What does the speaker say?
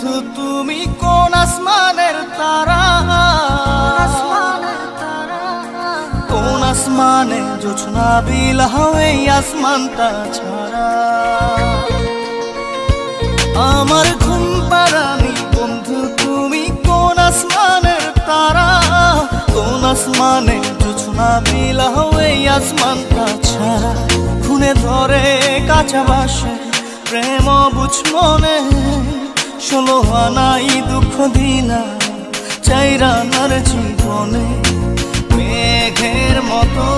বন্ধু তুমি কোন আসমানের তারা, কোন আসমানে জোছনা বিলাও এই আসমানটা ছাড়া। আমার ঘুম পাড়ানি বন্ধু তুমি কোন আসমানের তারা, কোন আসমানে জোছনা বিলাও এই আসমানটা ছাড়া। খুনে ধরে কাঁচা বাসে প্রেম বুঝ মনে, 16 আনাই দুঃখ দিনা চাইরানার জীবনে। মেঘের মতো